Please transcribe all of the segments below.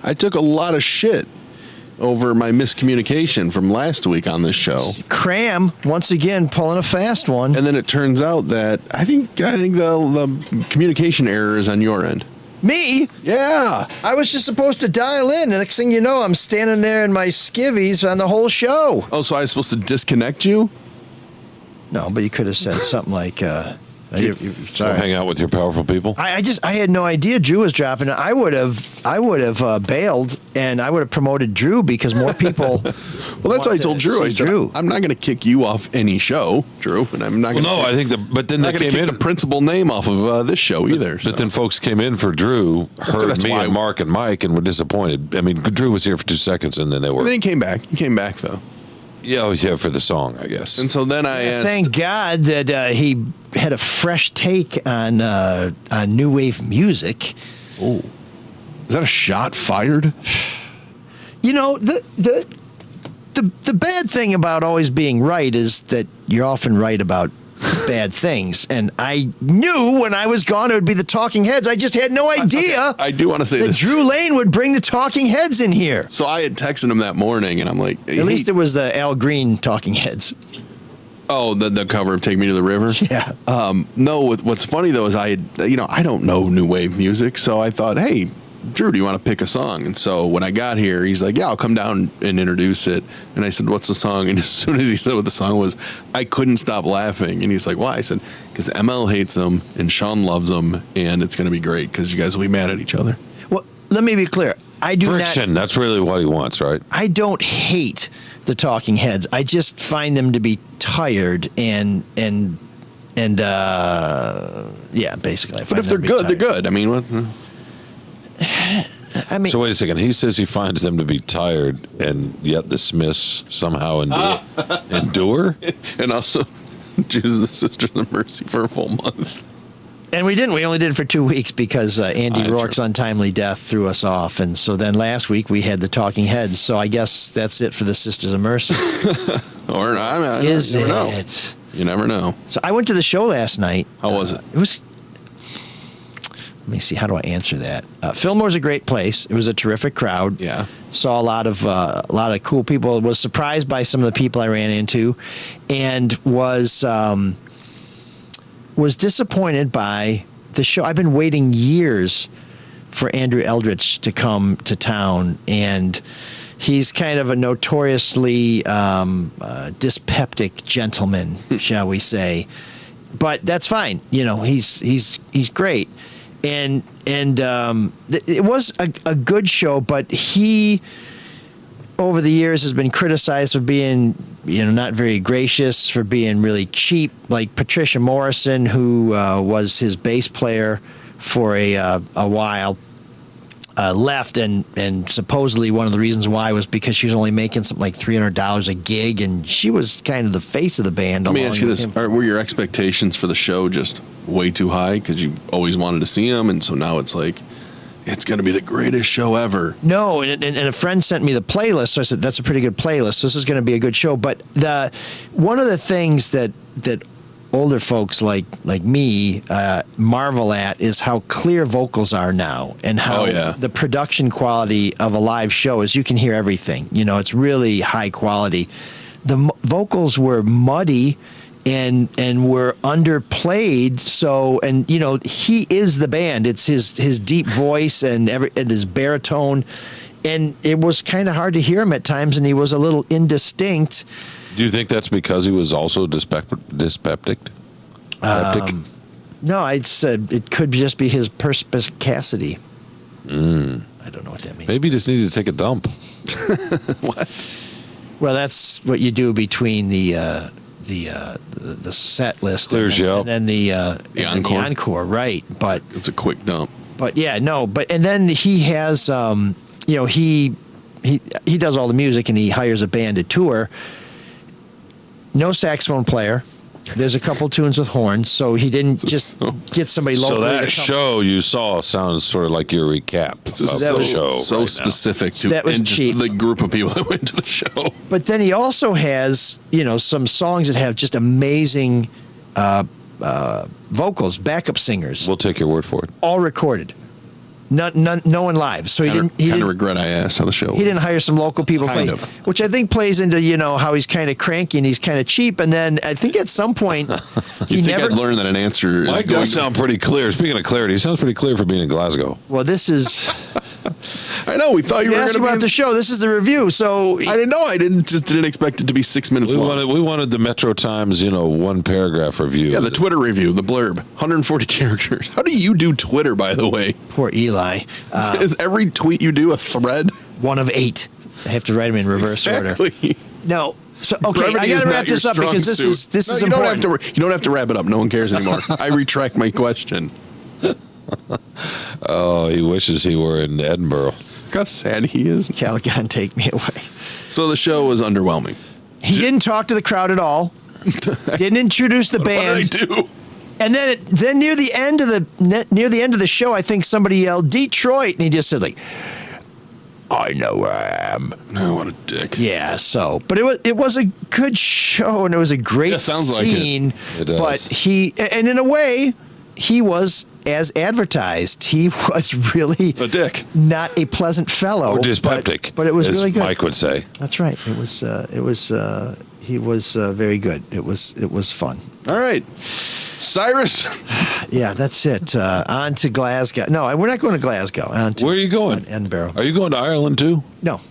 I took a lot of shit over my miscommunication from last week on this show. Cram, once again, pulling a fast one. And then it turns out that I think the communication error is on your end. Me? Yeah. I was just supposed to dial in. The next thing you know, I'm standing there in my skivvies on the whole show. Oh, so I was supposed to disconnect you? No, but you could have said something like, So hang out with your powerful people. I had no idea Drew was dropping it. I would have bailed, and I would have promoted Drew because more people. Well, that's what I told Drew. I said, Drew. I'm not going to kick you off any show, Drew, and I'm not going to. Well, no, I think but then they came in the principal name off of this show either. But then folks came in for Drew, heard That's me why- and Mark and Mike, and were disappointed. I mean, Drew was here for 2 seconds, and then they were. And then he came back. He came back though, Yeah, for the song, I guess. and so then I asked. Thank God that he had a fresh take on new wave music. Oh, is that a shot fired? You know, the bad thing about always being right is that you're often right about bad things. And I knew when I was gone it would be the Talking Heads. I just had no idea I do want to say that this. Drew Lane would bring the Talking Heads in here. So I had texted him that morning, and I'm like, At least it was the Al Green Talking Heads. Oh, the cover of "Take Me to the River." Yeah. No, what's funny though is I don't know new wave music, so I thought, hey, Drew, do you want to pick a song? And so when I got here, he's like, yeah, I'll come down and introduce it. And I said, what's the song? And as soon as he said what the song was, I couldn't stop laughing. And he's like, why? I said, because ML hates him and Sean loves him, and it's going to be great because you guys will be mad at each other. Well, let me be clear. I do Friction, that's really what he wants, right? I don't hate the Talking Heads. I just find them to be tired and yeah, basically. But if they're good, they're good. I mean, what? I mean, So wait a second. He says he finds them to be tired, and yet the Smiths somehow endure. And also, choose the Sisters of Mercy for a full month. and we didn't. We only did it for 2 weeks because Andy True. Rourke's untimely death threw us off. And so then last week we had the Talking Heads. So I guess that's it for the Sisters of Mercy. Or not. Is you never know. it? You never know. So I went to the show last night. How was it? It was. Let me see. How do I answer that? Fillmore's a great place. It was a terrific crowd. Yeah. Saw a lot of cool people. Was surprised by some of the people I ran into, and was disappointed by the show. I've been waiting years for Andrew Eldritch to come to town, and he's kind of a notoriously dyspeptic gentleman, shall we say? But that's fine. You know, he's great. And it was a good show, but he, over the years, has been criticized for being, not very gracious, for being really cheap. Like Patricia Morrison, who was his bass player for a while, left, and supposedly one of the reasons why was because she was only making something like $300 a gig, and she was kind of the face of the band. Let me ask you this: were your expectations for the show just way too high because you always wanted to see him, and so now it's like it's going to be the greatest show ever? No, and a friend sent me the playlist, so I said that's a pretty good playlist. So this is going to be a good show. But one of the things that older folks like me marvel at is how clear vocals are now, and how the production quality of a live show is you can hear everything. It's really high quality. The vocals were muddy and were underplayed. So, and he is the band. It's his deep voice and his baritone, and it was kind of hard to hear him at times, and he was a little indistinct. Do you think that's because he was also dyspeptic? No, I'd said it could just be his perspicacity. I don't know what that means. Maybe he just needed to take a dump. What? Well, that's what you do between the set list Clears you up. and then the encore. the encore, right? But It's a quick dump. and then he has he does all the music, and he hires a band to tour. No saxophone player. There's a couple tunes with horns, so he didn't just get somebody locally. So to that come. show you saw sounds sort of like your recap of the show. So right specific to That was and just cheap. the group of people that went to the show. But then he also has, some songs that have just amazing vocals, backup singers, We'll take your word for it. all recorded. no one live. So he Kind didn't of regret I asked how the show. he didn't hire some local people to Kind play, of. which I think plays into how he's kind of cranky and he's kind of cheap. And then I think at some point he You think never. I'd learn that an answer is Mike going does sound pretty clear. Speaking of clarity, he sounds pretty clear for being in Glasgow. Well, this is. I know. We thought you You were asked going to about be. the show. This is the review. So I didn't know. I didn't expect it to be 6 minutes We long. wanted the Metro Times, one paragraph review. Yeah, the Twitter review, the blurb, 140 characters. How do you do Twitter, by the way? poor Eli. Is every tweet you do a thread? One of 8. I have to write them in reverse order. Exactly. No. So okay, I Brevity is got to not wrap your this up strong because this suit. is this No, is you important. you don't have to wrap it up. No one cares anymore. I retract my question. Oh, he wishes he were in Edinburgh. Look how sad he is. Caligon, take me away. So the show was underwhelming. He didn't talk to the crowd at all. Didn't introduce the What did I band. do? And then near the end of the show, I think somebody yelled Detroit, and he just said like, "I know where I am." Oh, what a dick. Yeah. So, but it was a good show, and it was a great Yeah, sounds like it. scene. It does. But in a way, he was as advertised. He was really A dick. not a pleasant fellow. Or dyspeptic, but it was as really good. Mike would say. That's right. He was very good. It was fun. All right. Cyrus. Yeah, that's it. On to Glasgow. No, we're not going to Glasgow. On to Where are you going? Edinburgh. Are you going to Ireland too? No,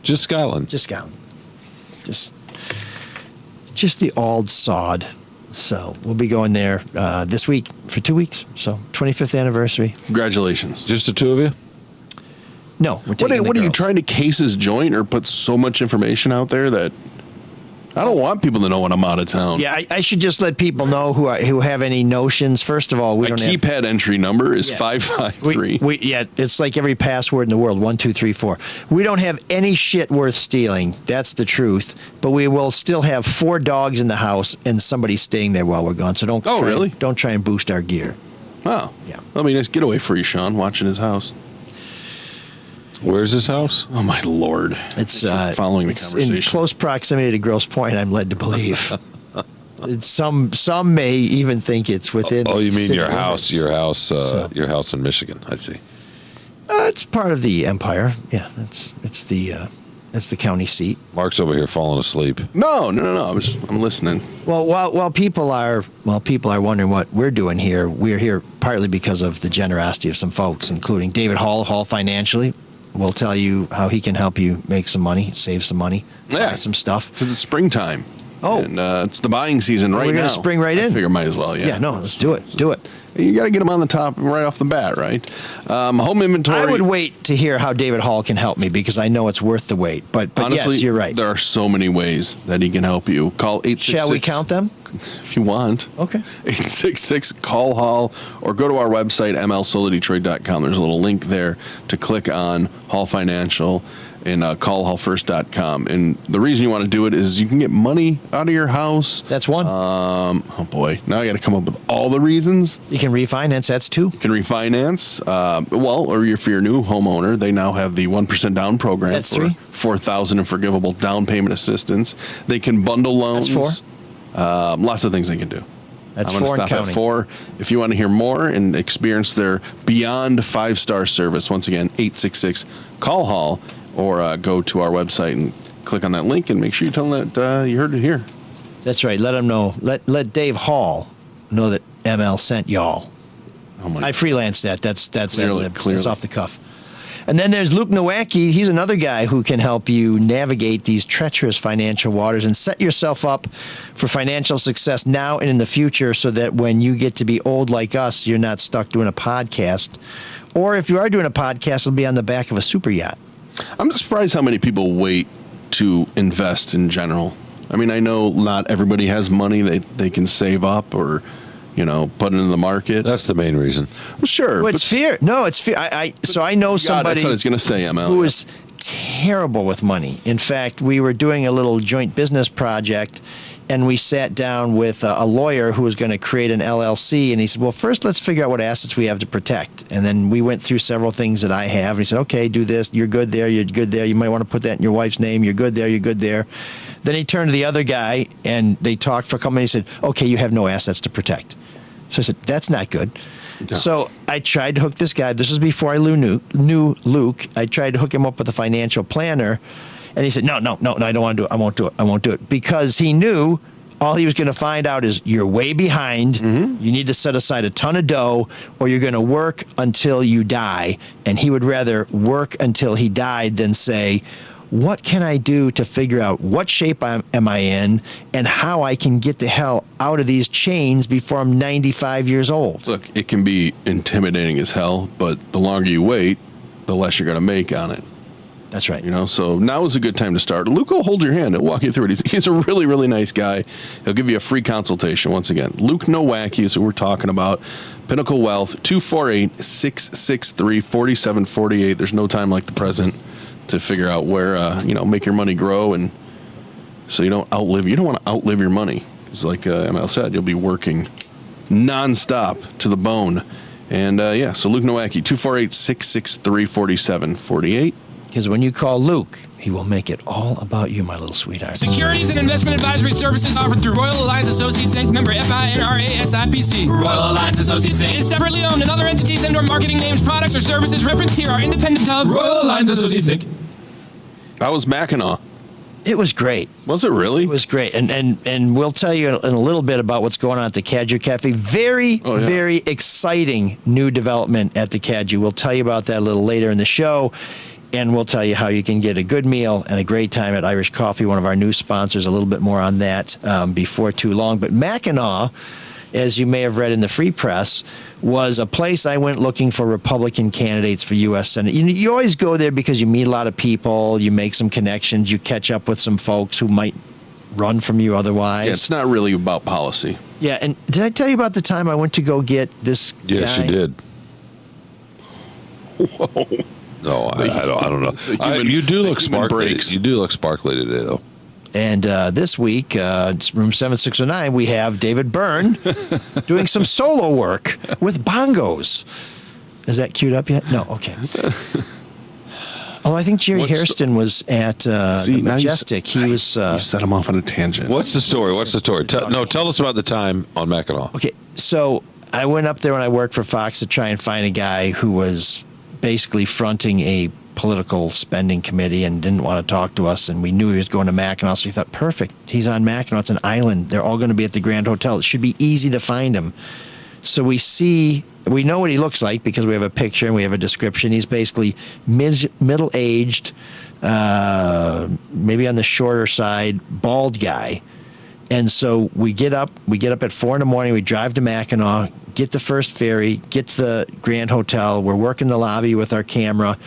Just Scotland? just Scotland. Just the old sod. So we'll be going there this week for 2 weeks. So 25th anniversary. Congratulations. Just the two of you? No, we're taking What the are you girls. trying to case his joint or put so much information out there that I don't want people to know when I'm out of town? Yeah, I should just let people know who have any notions. First of all, we My don't have. keypad entry number is Yeah. 553. Yeah, it's like every password in the world, 1, 2, 3, 4. We don't have any shit worth stealing. That's the truth. But we will still have 4 dogs in the house and somebody staying there while we're gone. So don't. Oh, really? Don't try and boost our gear. Oh. Yeah. That'll be a nice getaway for you, Sean, watching his house. Where's his house? Oh, my Lord. It's following the it's conversation. in close proximity to Grosse Pointe. I'm led to believe. Some may even think it's within. Oh, you mean city your house? limits. So- Your house in Michigan. I see. It's part of the empire. Yeah, it's the county seat. Mark's over here falling asleep. No. I'm listening. Well, while people are wondering what we're doing here, we're here partly because of the generosity of some folks, including David Hall, Hall Financially. Will tell you how he can help you make some money, save some money, buy some stuff. Because it's springtime. Oh. And it's the buying season right now. we're gonna spring right I in. figure might as well, yeah. Yeah, no, let's do it. Do it. You got to get them on the top right off the bat, right? Home inventory. I would wait to hear how David Hall can help me because I know it's worth the wait. But Honestly, yes, you're right. There are so many ways that he can help you. Call 866. Shall we count them? If you want. Okay. 866-CALL-HALL or go to our website, mlsolodetroit.com. There's a little link there to click on Hall Financial and callhallfirst.com. And the reason you want to do it is you can get money out of your house. That's one. Oh, boy. Now I got to come up with all the reasons. You can refinance. That's 2. Can refinance. Or if you're a new homeowner, they now have the 1% down program. That's for 3. $4,000 in forgivable down payment assistance. They can bundle loans. That's 4. Lots of things they can do. That's I'm 4 going to and stop counting. at 4. If you want to hear more and experience their beyond 5-star service, once again, 866-CALL-HALL or go to our website and click on that link and make sure you tell them that you heard it here. That's right. Let him know. Let Dave Hall know that ML sent y'all. Oh my I freelanced that. That's Clearly, ad-lib. clearly. That's off the cuff. And then there's Luke Nowacki. He's another guy who can help you navigate these treacherous financial waters and set yourself up for financial success now and in the future so that when you get to be old like us, you're not stuck doing a podcast. Or if you are doing a podcast, it'll be on the back of a super yacht. I'm surprised how many people wait to invest in general. I mean, I know not everybody has money they can save up or, put into the market. That's the main reason. Well, sure. Well, it's fear. No, it's fear. So I know God, somebody that's what I was going to say, ML. who is terrible with money. In fact, we were doing a little joint business project, and we sat down with a lawyer who was going to create an LLC, and he said, well, first let's figure out what assets we have to protect. And then we went through several things that I have, and he said, okay, do this, you're good there, you might want to put that in your wife's name, you're good there. Then he turned to the other guy, and they talked for a couple minutes, he said, okay, you have no assets to protect. So I said, that's not good. So I tried to hook this guy. This was before I knew Luke. I tried to hook him up with a financial planner, and he said, no, I don't want to do it. I won't do it. Because he knew all he was going to find out is you're way behind. You need to set aside a ton of dough, or you're going to work until you die. And he would rather work until he died than say, what can I do to figure out what shape am I in and how I can get the hell out of these chains before I'm 95 years old? Look, it can be intimidating as hell, but the longer you wait, the less you're going to make on it. That's right. You know, so now is a good time to start. Luke will hold your hand. He'll walk you through it. He's a really, really nice guy. He'll give you a free consultation. Once again, Luke Nowacki is who we're talking about. Pinnacle Wealth, 248-663-4748. There's no time like the present to figure out where, make your money grow, and so you don't want to outlive your money. Because like ML said, you'll be working nonstop to the bone. And so Luke Nowacki, 248-663-4748. Because when you call Luke, he will make it all about you, my little sweetheart. Securities and investment advisory services offered through Royal Alliance Associates Inc. Member FINRA SIPC. Royal Alliance Associates Inc. is separately owned, and other entities and/or marketing names, products, or services referenced here are independent of Royal Alliance Associates Inc. How was Mackinac? It was great. Was it really? It was great. And we'll tell you in a little bit about what's going on at the Cadieux Cafe. Very exciting new development at the Cadieux. We'll tell you about that a little later in the show. And we'll tell you how you can get a good meal and a great time at Irish Coffee, one of our new sponsors. A little bit more on that before too long. But Mackinac, as you may have read in the Free Press, was a place I went looking for Republican candidates for U.S. Senate. You always go there because you meet a lot of people, you make some connections, you catch up with some folks who might run from you otherwise. Yeah, it's not really about policy. Yeah, and did I tell you about the time I went to go get this Yes, guy? you did. Whoa. No, I don't know. You do look sparkly. You do look sparkly today, though. And this week, it's room 7609, we have David Byrne doing some solo work with bongos. Is that queued up yet? No, okay. Oh, I think Jerry Hairston was at the Majestic. He was. You set him off on a tangent. What's the story? Tell us about the time on Mackinac. Okay, so I went up there when I worked for Fox to try and find a guy who was basically fronting a political spending committee and didn't want to talk to us, and we knew he was going to Mackinac, so we thought, perfect, he's on Mackinac, it's an island, they're all going to be at the Grand Hotel, it should be easy to find him. So we know what he looks like because we have a picture and we have a description. He's basically middle-aged, maybe on the shorter side, bald guy. And so we get up at 4 a.m, we drive to Mackinac, get the first ferry, get to the Grand Hotel. We're working the lobby with our camera.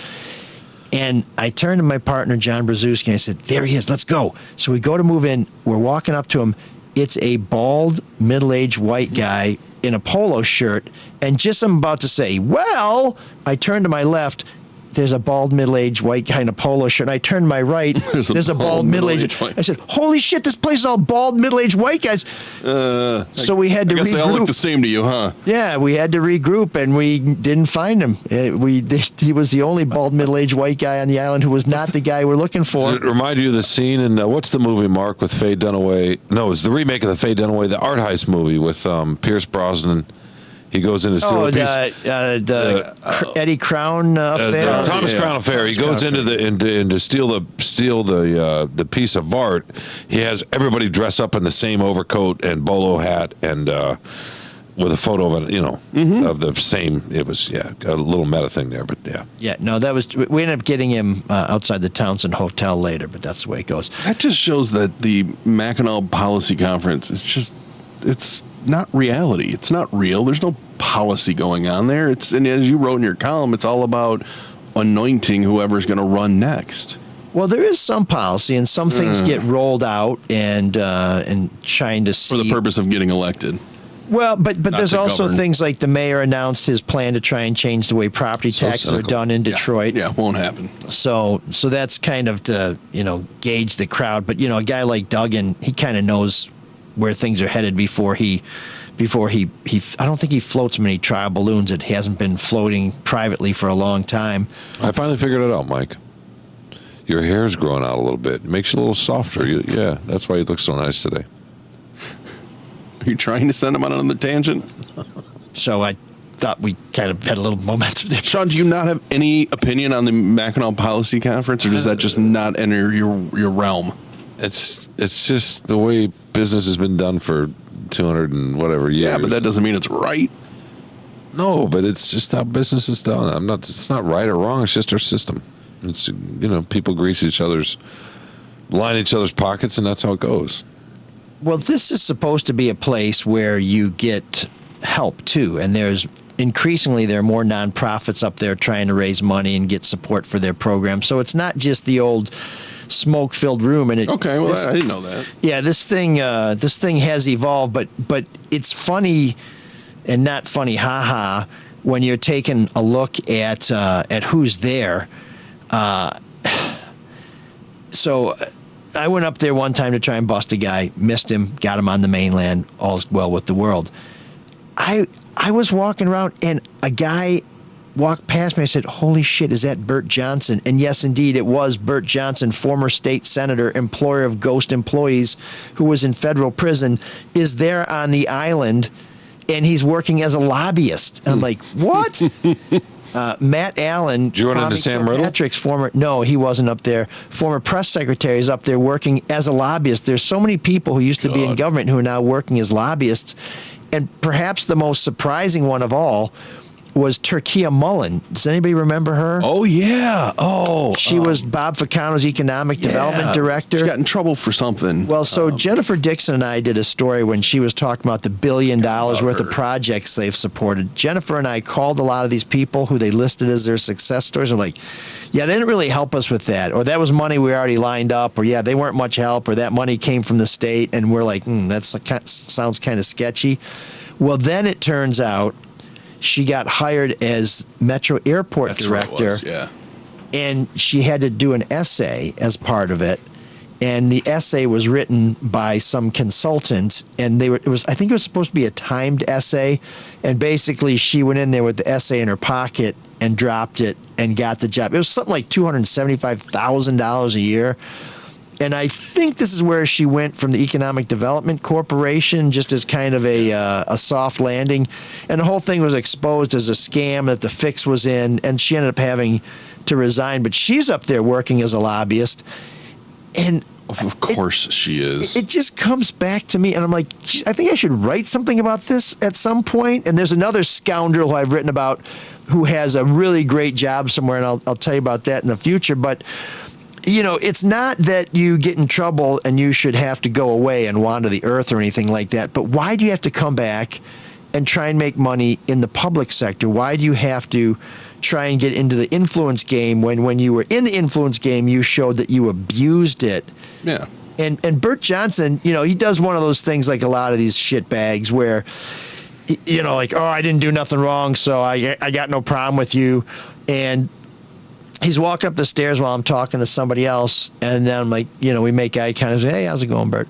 And I turned to my partner, John Brzezinski, and I said, there he is, let's go. So we go to move in. We're walking up to him. It's a bald, middle-aged white guy in a polo shirt. And just I'm about to say, well, I turned to my left. There's a bald, middle-aged white guy in a polo shirt. And I turned to my right. There's a bald, middle-aged white. I said, holy shit, this place is all bald, middle-aged white guys. So we had to regroup. I guess they all look the same to you, huh? Yeah, we had to regroup, and we didn't find him. He was the only bald, middle-aged white guy on the island who was not the guy we're looking for. Does it remind you of the scene in, what's the movie, Mark, with Faye Dunaway? No, it's the remake of the Faye Dunaway, the art heist movie with Pierce Brosnan. He goes in to steal a piece. The Eddie Crown affair. Thomas Crown affair. He goes into to steal the piece of art. He has everybody dress up in the same overcoat and bolo hat and with a photo of it, of the same. It was a little meta thing there, but yeah. Yeah, no, that was. We ended up getting him outside the Townsend Hotel later, but that's the way it goes. That just shows that the Mackinac Policy Conference is it's not reality. It's not real. There's no policy going on there. And as you wrote in your column, it's all about anointing whoever's going to run next. Well, there is some policy, and some things get rolled out and trying to see for the purpose of getting elected. Well, but there's also govern. things like the mayor announced his plan to try and change the way property taxes are done in Detroit. Yeah, won't happen. So that's kind of to gauge the crowd. But a guy like Duggan, he kind of knows where things are headed before he I don't think he floats many trial balloons. It hasn't been floating privately for a long time. I finally figured it out, Mike. Your hair's growing out a little bit. It makes you a little softer. Yeah, that's why you look so nice today. Are you trying to send him on another tangent? So thought we kind of had a little momentum there. Sean, do you not have any opinion on the Mackinac Policy Conference, or does that just not enter your realm? It's just the way business has been done for 200 and whatever years. Yeah, but that doesn't mean it's right. No, but it's just how business is done. It's not right or wrong. It's just our system. It's, people line each other's pockets, and that's how it goes. Well, this is supposed to be a place where you get help too, and there are more nonprofits up there trying to raise money and get support for their program. So it's not just the old smoke-filled room. And Okay, well, I didn't know that. Yeah, this thing has evolved, but it's funny and not funny, haha, when you're taking a look at who's there. So I went up there one time to try and bust a guy, missed him, got him on the mainland, all's well with the world. I was walking around and a guy walked past me. I said, holy shit, is that Bert Johnson? And yes, indeed, it was Bert Johnson, former state senator, employer of ghost employees who was in federal prison, is there on the island, and he's working as a lobbyist. And I'm like, what? Matt Allen, Did you run into Sam Riddle? Patrick's no, he wasn't up there. Former press secretary is up there working as a lobbyist. There's so many people who used to be in government who are now working as lobbyists. And perhaps the most surprising one of all was Turkia Mullen. Does anybody remember her? Oh, yeah. Oh. She was Bob Ficano's economic development director. She got in trouble for something. Well, so Jennifer Dixon and I did a story when she was talking about the $1 billion worth of projects they've supported. Jennifer and I called a lot of these people who they listed as their success stories and like, yeah, they didn't really help us with that. Or that was money we already lined up. Or, yeah, they weren't much help. Or that money came from the state. And we're like, that sounds kind of sketchy. Well, then it turns out she got hired as Metro Airport director. What it was, yeah. And she had to do an essay as part of it. And the essay was written by some consultant, and I think it was supposed to be a timed essay. And basically, she went in there with the essay in her pocket and dropped it and got the job. It was something like $275,000 a year. And I think this is where she went from the Economic Development Corporation, just as kind of a soft landing. And the whole thing was exposed as a scam that the fix was in, and she ended up having to resign. But she's up there working as a lobbyist. And of course she is. It just comes back to me, and I'm like, geez, I think I should write something about this at some point. And there's another scoundrel who I've written about who has a really great job somewhere, and I'll tell you about that in the future. But it's not that you get in trouble and you should have to go away and wander the earth or anything like that. But why do you have to come back and try and make money in the public sector? Why do you have to try and get into the influence game when you were in the influence game, you showed that you abused it? Yeah. And Bert Johnson, he does one of those things like a lot of these shitbags where, like, oh, I didn't do nothing wrong, so I got no problem with you. And he's walking up the stairs while I'm talking to somebody else, and then I'm like, we make eye contact. Hey, how's it going, Bert?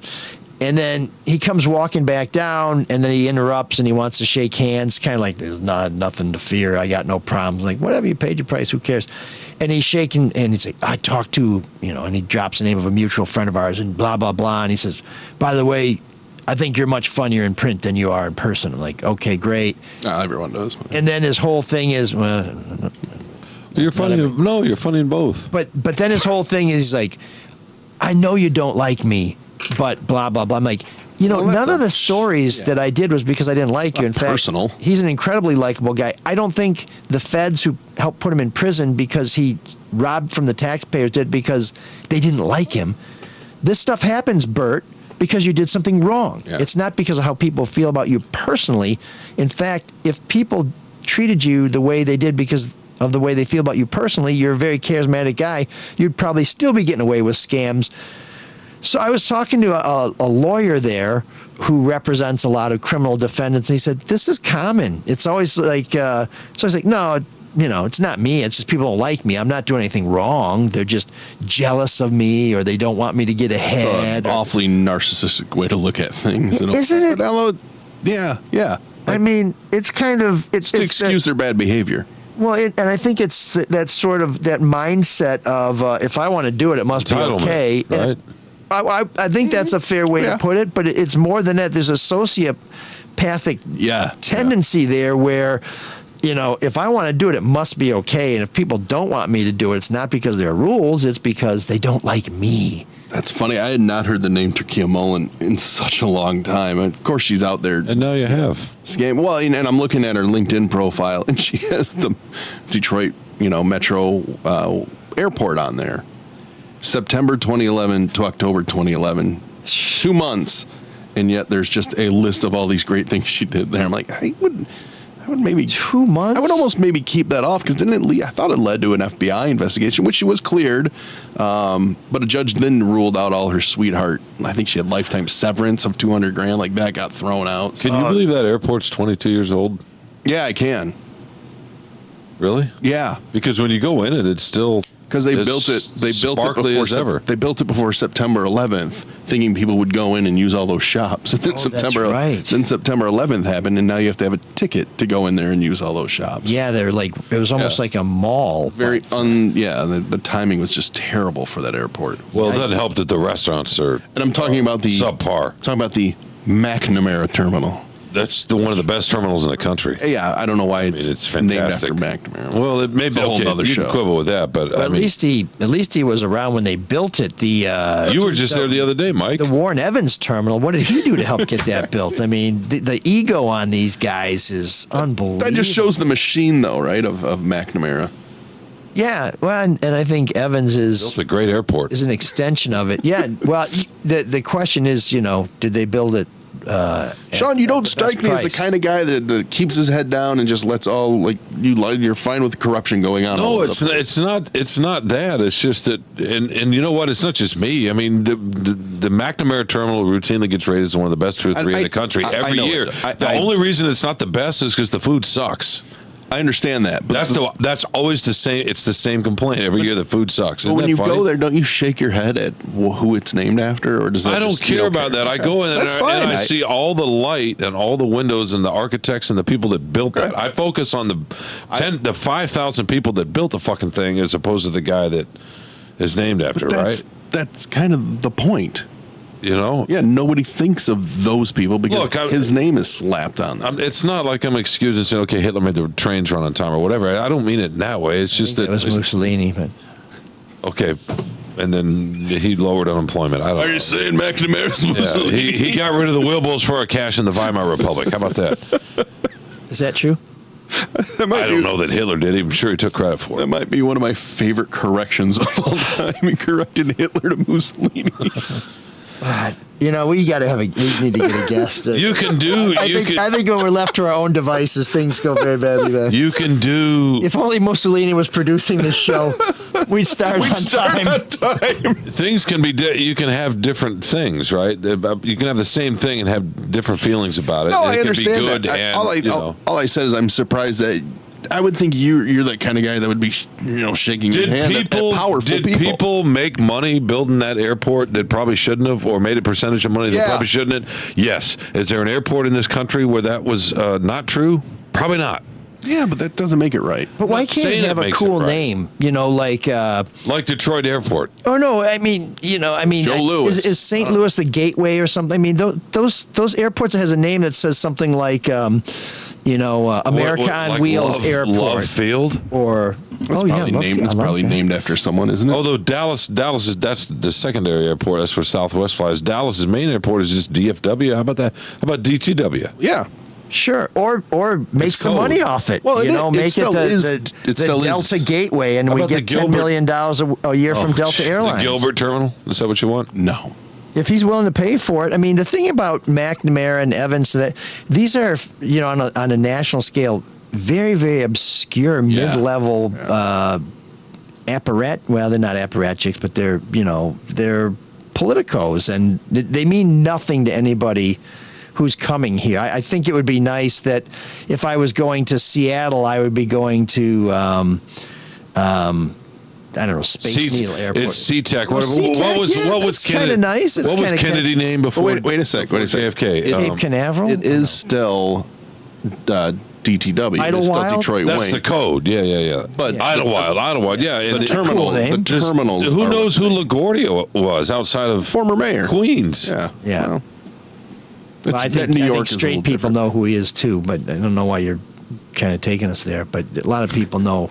And then he comes walking back down, and then he interrupts and he wants to shake hands, kind of like there's nothing to fear. I got no problems. Like, whatever, you paid your price. Who cares? And he's shaking, and he's like, I talked to, and he drops the name of a mutual friend of ours, and blah, blah, blah. And he says, by the way, I think you're much funnier in print than you are in person. I'm like, okay, great. Everyone does. And then his whole thing is, You're funny. No, you're funny in both. But then his whole thing is he's like, I know you don't like me, but blah, blah, blah. I'm like, none of the stories that I did was because I didn't like you. In fact, personal. He's an incredibly likable guy. I don't think the feds who helped put him in prison because he robbed from the taxpayers did because they didn't like him. This stuff happens, Bert, because you did something wrong. Yeah. It's not because of how people feel about you personally. In fact, if people treated you the way they did because of the way they feel about you personally, you're a very charismatic guy, you'd probably still be getting away with scams. So I was talking to a lawyer there who represents a lot of criminal defendants, and he said, this is common. It's always like, no, it's not me. It's just people don't like me. I'm not doing anything wrong. They're just jealous of me, or they don't want me to get ahead. Awfully narcissistic way to look at things. Isn't it? Yeah. I mean, it's kind of... It's to excuse their bad behavior. Well, and I think it's that sort of that mindset of if I want to do it, it must be okay. Right? I think that's a fair way to put it, but it's more than that. There's a sociopathic tendency there where if I want to do it, it must be okay. And if people don't want me to do it, it's not because there are rules, it's because they don't like me. That's funny. I had not heard the name Turkia Mullen in such a long time. And of course, she's out there. And now you have. Well, and I'm looking at her LinkedIn profile, and she has the Detroit, Metro airport on there. September 2011 to October 2011. 2 months. And yet there's just a list of all these great things she did there. I'm like, I would maybe 2 months. I would almost maybe keep that off because I thought it led to an FBI investigation, which she was cleared. But a judge then ruled out all her sweetheart. I think she had lifetime severance of $200,000. Like that got thrown out. Can you believe that airport's 22 years old? Yeah, I can. Really? Yeah, Because when you go in it, it's still because they as built it. They built it sparkly before as ever. They built it before September 11th, thinking people would go in and use all those shops. And then that's right. Then September 11th happened, and now you have to have a ticket to go in there and use all those shops. Yeah, they're like, it was almost Yeah. like a mall. Very but- the timing was just terrible for that airport. Well, it doesn't help that the restaurants are And I'm talking about the subpar. talking about the McNamara terminal. That's one of the best terminals in the country. Yeah, I don't know why it's, It's fantastic. named after McNamara. Well, it may be It's a whole okay. nother You show. can quibble with that, but Well, I at mean, least he was around when they built it. you were just there the other day, Mike. The Warren Evans terminal. What did he do to help get that built? I mean, the ego on these guys is unbelievable. That just shows the machine, though, right? Of McNamara. Yeah, well, and I think Evans It's a great airport. is an extension of it. Yeah. Well, the question is, did they build it? Sean, you don't the strike best me as the price. kind of guy that keeps his head down and just lets all you're fine with the corruption going on. all No, over it's the not, it's not that. It's just that, and you know what? It's not just me. I mean, the McNamara terminal routinely gets rated as one of the best 2 or 3 in the country I every know year. it. The only reason it's not the best is because the food sucks. I understand that, but That's always the same. It's the same complaint every year. The food sucks. but Isn't when that you funny? go there, don't you shake your head at who it's named after, or does that I don't just, you care about that. I go in and That's fine. I see all the light and all the windows and the architects and the people that built that. Okay. I focus on the 5,000 people that built the fucking thing as opposed to the guy that is named after, right? That's kind of the point. You know? Yeah, nobody thinks of those people because Look, his name is slapped on them. It's not like I'm excusing saying, okay, Hitler made the trains run on time or whatever. I don't mean it in that way. It's just It was Mussolini, but okay. And then he lowered unemployment. I don't know. saying McNamara's Yeah, he got rid of the Wilbos for a cash in the Weimar Republic. How about that? is that true? That might I don't know that Hitler did. I'm sure he took credit for That it. might be one of my favorite corrections of all time. He corrected Hitler to Mussolini. We got to we need to get a guest. You can do. I think when we're left to our own devices, things go very badly bad. You can do. If only Mussolini was producing this show, we'd start on time. Things can be. You can have different things, right? You can have the same thing and have different feelings about it. No, and I it understand can be good that. and, All I said is I'm surprised that I would think you're that kind of guy that would be shaking your hand at powerful people make money building that airport that probably shouldn't have, or made a percentage of money that Yeah. probably shouldn't have? Yes. Is there an airport in this country where that was not true? Probably not. Yeah, but that doesn't make it right. But why not can't saying you it have a makes it cool right. name? Like. Like Detroit Airport. Oh no! I mean, Joe Louis. Is St. Louis the gateway or something? I mean, those airports that has a name that says something like, America on Like Wheels Airport, Love Field. or It's probably named after someone, isn't it? Although that's the secondary airport. That's where Southwest flies. Dallas's main airport is just DFW. How about that? How about DTW? Yeah. Sure, or make It's some cold. money off it. Well, make it still the still is. Delta Gateway, and How we about the get $10 Gilbert- million a year from Delta The Airlines. Gilbert Terminal. Is that what you want? No. If he's willing to pay for it. I mean, the thing about McNamara and Evans, that these are on a national scale, very, very obscure mid-level apparat. Well, they're not apparatchiks, but they're politicos, and they mean nothing to anybody who's coming here. I think it would be nice that if I was going to Seattle, I would be going to I don't know, Space Needle Airport. It's SeaTac. Well, SeaTac, What was that's kinda Kennedy? nice. It's What was kinda Kennedy catchy. named before? Wait a sec. JFK. Cape Canaveral? It is still DTW. It's still Idlewild? Detroit That's Wing. the code. Yeah. But Idlewild. Yeah. And the it- terminal, cool name. the terminals. Who are- knows who LaGuardia was outside of Former mayor. Queens? Yeah. Yeah. Well, Well, I think, New I York think is a straight little people different. know who he is too, but I don't know why you're kind of taken us there. But a lot of people know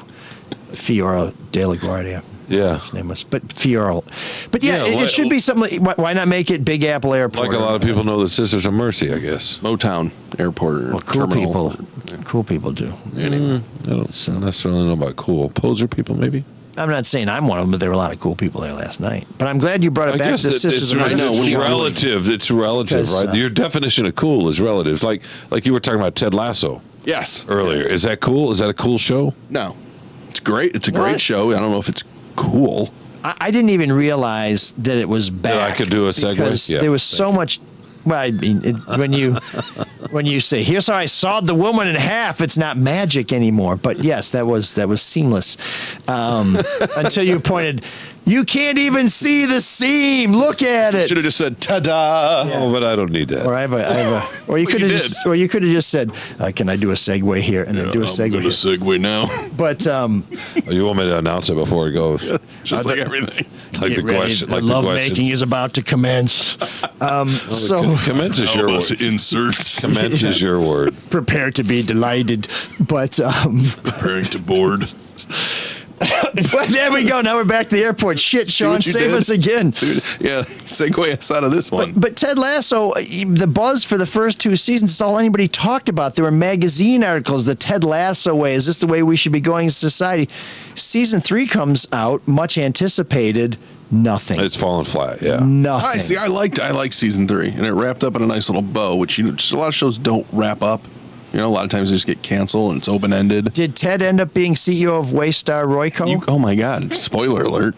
Fiora de LaGuardia. Yeah. His name was, but Fiora. But yeah, Yeah, it should be something. Why not make it Big Apple Airport? Like a lot of people know the Sisters of Mercy, I guess. Motown Airport. Or Well, cool terminal. people. Cool people do. Anyway. I don't necessarily know about cool. Poser people, maybe? I'm not saying I'm one of them, but there were a lot of cool people there last night. But I'm glad you brought it I back guess to the it's, Sisters of Mercy. it's relative. It's relative, 'Cause, right? Your definition of cool is relative. Like you were talking about Ted Lasso Yes. earlier. Is that cool? Is that a cool show? No. It's great. It's a What? great show. I don't know if it's cool. I didn't even realize that it was back. I could do a segue? because Yeah. there was so much. Well, I mean, when you say, "Here's how I sawed the woman in half," it's not magic anymore. But yes, that was seamless until you pointed. You can't even see the seam. Look at it. Should have just said "ta-da." Oh, but I don't need that. Or I have a, or you Well, could you have did. just, or you could have just said, "Can I do a segue here?" and then do a I'm segue. gonna Here. segue now. But You want me to announce it before it goes? Just like everything. Like get the ready. question. The Like the love questions. making is about to commence. So Commence is your word. inserts. Commence is your word. prepare to be delighted. But Preparing to board. But there we go. Now we're back to the airport. Shit, Sean, what you save did? us again. Yeah, segue us out of this one. But Ted Lasso, the buzz for the first 2 seasons, it's all anybody talked about. There were magazine articles, the Ted Lasso way. Is this the way we should be going as society? Season 3 comes out, much anticipated. Nothing. It's fallen flat. Yeah. Nothing. I see. I liked season 3, and it wrapped up in a nice little bow, which just a lot of shows don't wrap up. You know, a lot of times they just get canceled and it's open ended. Did Ted end up being CEO of Waystar Royco? Oh my God! Spoiler alert.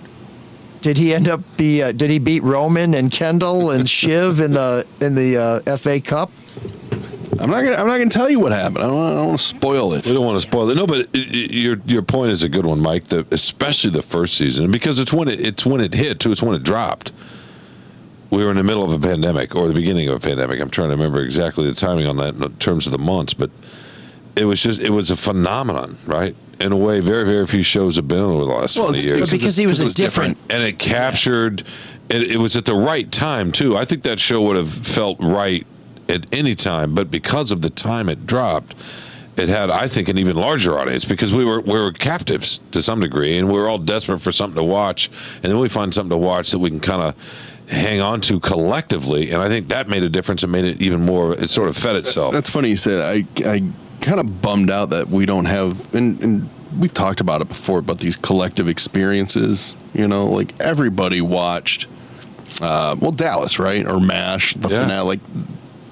Did he end up did he beat Roman and Kendall and Shiv in the FA Cup? I'm not gonna tell you what happened. I don't want to spoil it. We don't want to spoil it. No, but your point is a good one, Mike. Especially the first season, because it's when it hit too. It's when it dropped. We were in the middle of a pandemic, or the beginning of a pandemic. I'm trying to remember exactly the timing on that in terms of the months, but it was a phenomenon, right? In a way, very, very few shows have been over the last 20 years. But because he was a different. And it captured, it was at the right time, too. I think that show would have felt right at any time, but because of the time it dropped, it had, I think, an even larger audience because we were captives to some degree, and we were all desperate for something to watch, and then we find something to watch that we can kind of hang on to collectively, and I think that made a difference and made it even more, it sort of fed itself. That's funny you say that. I kind of bummed out that we don't have, and we've talked about it before, but these collective experiences, you know, like everybody watched, Dallas, right? Or MASH, the Yeah. finale. Like,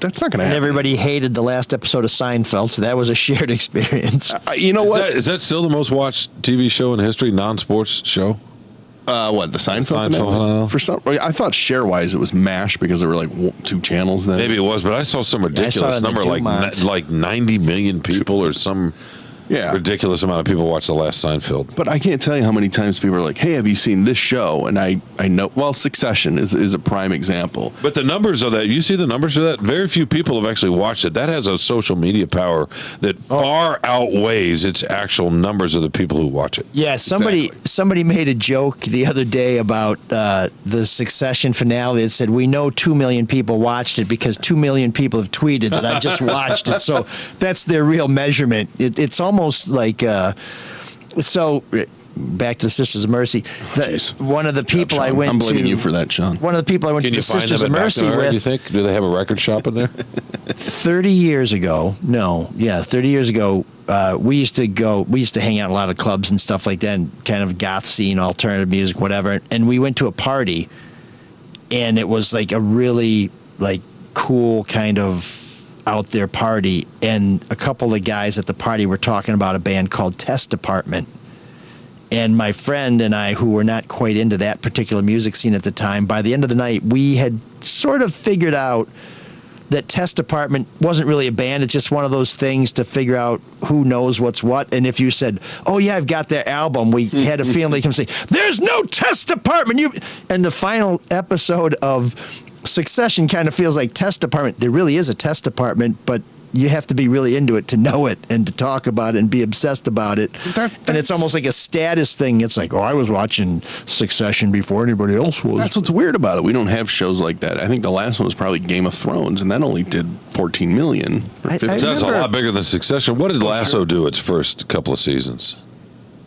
that's not going to And happen. everybody hated the last episode of Seinfeld, so that was a shared experience. You know what? Is that still the most watched TV show in history, non-sports show? What, the Seinfeld Seinfeld finale? finale? For some, I thought share-wise it was MASH because there were like 2 channels then. Maybe it was, but I saw some ridiculous in the number, Dumont. like 90 million people or some Yeah. ridiculous amount of people watched the last Seinfeld. But I can't tell you how many times people are like, "Hey, have you seen this show?" And I know. Well, Succession is a prime example. But the numbers of that, you see the numbers of that? Very few people have actually watched it. That has a social media power that far outweighs its actual numbers of the people who watch it. Yeah, somebody made a joke the other day about the Succession finale that said, "We know 2 million people watched it because 2 million people have tweeted that I just watched it." So that's their real measurement. It's almost like so. Back to Sisters of Mercy. One of the people I went to. I'm blaming you for that, Sean. One of the people I went Can to you the find Sisters them of at Mercy McNamara, do you with think? Do they have a record shop in there? 30 years ago. No, yeah, 30 years ago. We used to hang out in a lot of clubs and stuff like that, and kind of goth scene, alternative music, whatever. And we went to a party, and it was like a really like cool kind of out there party. And a couple of guys at the party were talking about a band called Test Department. And my friend and I, who were not quite into that particular music scene at the time, by the end of the night, we had sort of figured out that Test Department wasn't really a band. It's just one of those things to figure out who knows what's what. And if you said, "Oh yeah, I've got their album," we had a feeling they come say, "There's no Test Department." And the final episode of Succession kind of feels like Test Department. There really is a Test Department, but you have to be really into it to know it and to talk about it and be obsessed about it. And it's almost like a status thing. It's like, oh, I was watching Succession before anybody else was. That's what's weird about it. We don't have shows like that. I think the last one was probably Game of Thrones, and that only did 14 million. Or I 15. That's a remember- lot bigger than Succession. What did Lasso do its first couple of seasons?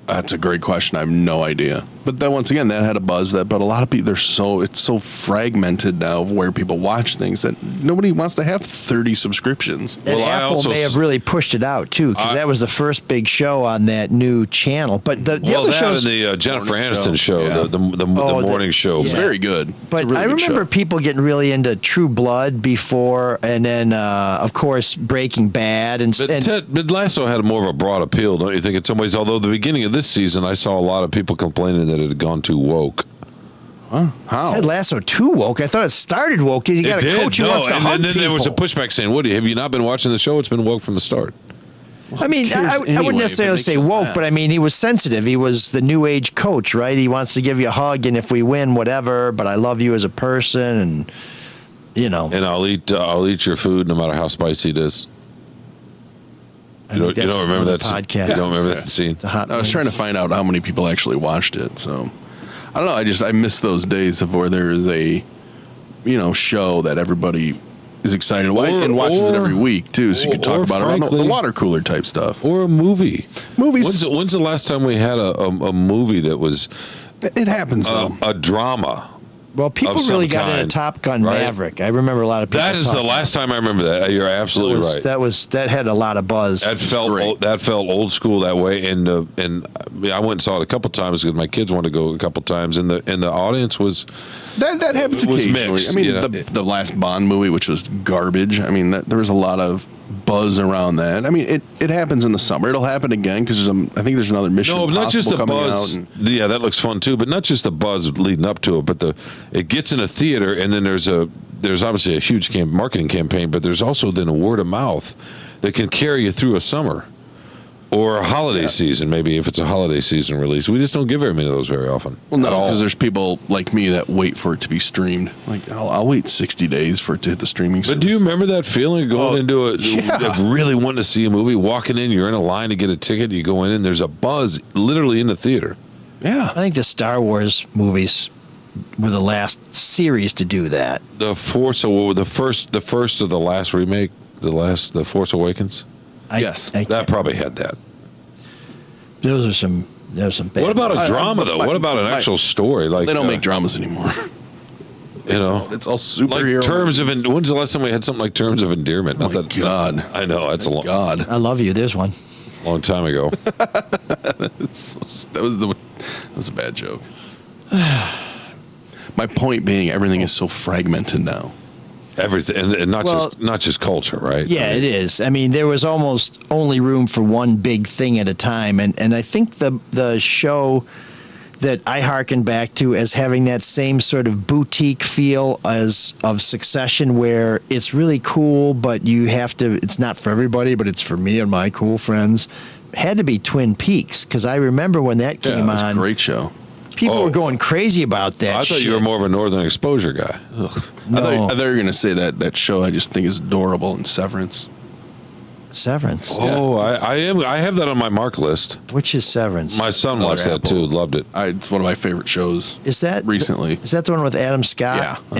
That's a great question. I have no idea. But then once again, that had a buzz. But a lot of people, it's so fragmented now of where people watch things that nobody wants to have 30 subscriptions. And Well, I Apple also may have really pushed it out too, because that was the first big show on that new channel. But the Well, other that shows, and the Jennifer Morning Aniston show, show. Yeah. the morning show. It's Yeah. very good. It's a but really I good remember show. people getting really into True Blood before, and then of course Breaking Bad, and But Lasso had more of a broad appeal, don't you think, in some ways? Although the beginning of this season, I saw a lot of people complaining that it had gone too woke. How? Ted Lasso too woke. I thought it started woke. You got a coach who wants to and hug then there was a people. pushback saying, "Woody, have you not been watching the show? It's been woke from the start." I mean, cares I anyway wouldn't if necessarily it makes say you woke, mad? but I mean, he was sensitive. He was the new age coach, right? He wants to give you a hug, and if we win, whatever. But I love you as a person, and you know. And I'll eat your food no matter how spicy it is. I You think don't that's remember another that podcast. You don't remember that scene? The hot I was trying to find out how many people actually watched it. So I don't know. I miss those days of where there is a, show that everybody is excited about and watches it every week too. So you can talk or about it around the frankly- water cooler type stuff. Or a movie. Movies. When's the last time we had a movie that was It happens though. a drama? Well, people of some really got into kind, Top Gun right? Maverick. I remember a lot of people. That is the talking. last time I remember that. You're absolutely right. That had a lot of buzz. That felt great. that felt old school that way, and I went and saw it a couple times because my kids wanted to go a couple times, and the audience was That happens It was occasionally. mixed, I mean, you know? the last Bond movie, which was garbage. I mean, there was a lot of buzz around that. I mean, it happens in the summer. It'll happen again because I think there's another Mission no, not just the Impossible coming buzz. out. Yeah, that looks fun too, but not just the buzz leading up to it, but it gets in a theater, and then there's obviously a huge marketing campaign, but there's also then a word of mouth that can carry you through a summer or a holiday season. Maybe if it's a holiday season release, we just don't give very many of those very often. Well, no, At all. because there's people like me that wait for it to be streamed. Like, I'll wait 60 days for it to hit the streaming service. But do you remember that feeling of going into it, yeah. of really wanting to see a movie, walking in, you're in a line to get a ticket, you go in, and there's a buzz literally in the theater. Yeah. I think the Star Wars movies were the last series to do that. The first of the last remake, the Force Awakens. Yes. That probably had that. There was some bad. What about a I- drama though? What about an my- actual story? Like They don't make dramas anymore. you know, It's all like superhero. terms of. movies. When's the last time we had something like Terms of Endearment? Oh my God. I know it's a God. I love you. There's one. long time ago. That was a bad joke. My point being, everything is so fragmented now. Everything, and not just culture, right? Yeah, it is. I mean, there was almost only room for one big thing at a time, and I think the show that I hearken back to as having that same sort of boutique feel as of Succession, where it's really cool, but you have to. It's not for everybody, but it's for me and my cool friends. Had to be Twin Peaks, because I remember when that Yeah, came it was a on. great show. People Oh. were going crazy about that. I thought you were shit. more of a Northern Exposure guy. I No. thought you were going to say that show I just think is adorable and Severance. Severance. Oh, I am. I have that on my mark list. Which is Severance? My son Another watched that Apple. too. Loved it. It's one of my favorite shows. Is that recently? Is that the one with Adam Scott Yeah,